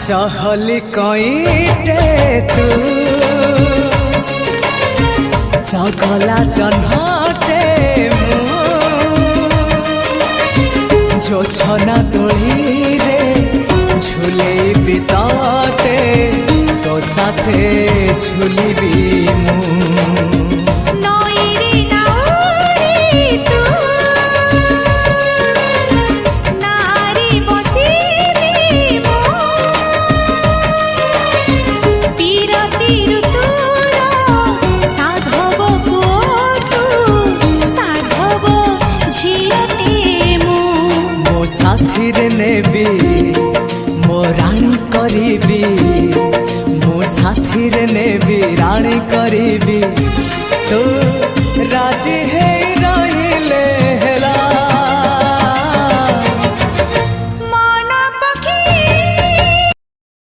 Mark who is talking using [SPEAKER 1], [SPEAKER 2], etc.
[SPEAKER 1] चहली कईटे तू चगला जन्हटे जो छना दोली रे झूले बिताते तो साथे झूलिबी मु साथी रे नेबी मो रानी करीबी मो साथी रे नेबी रानी करीबी।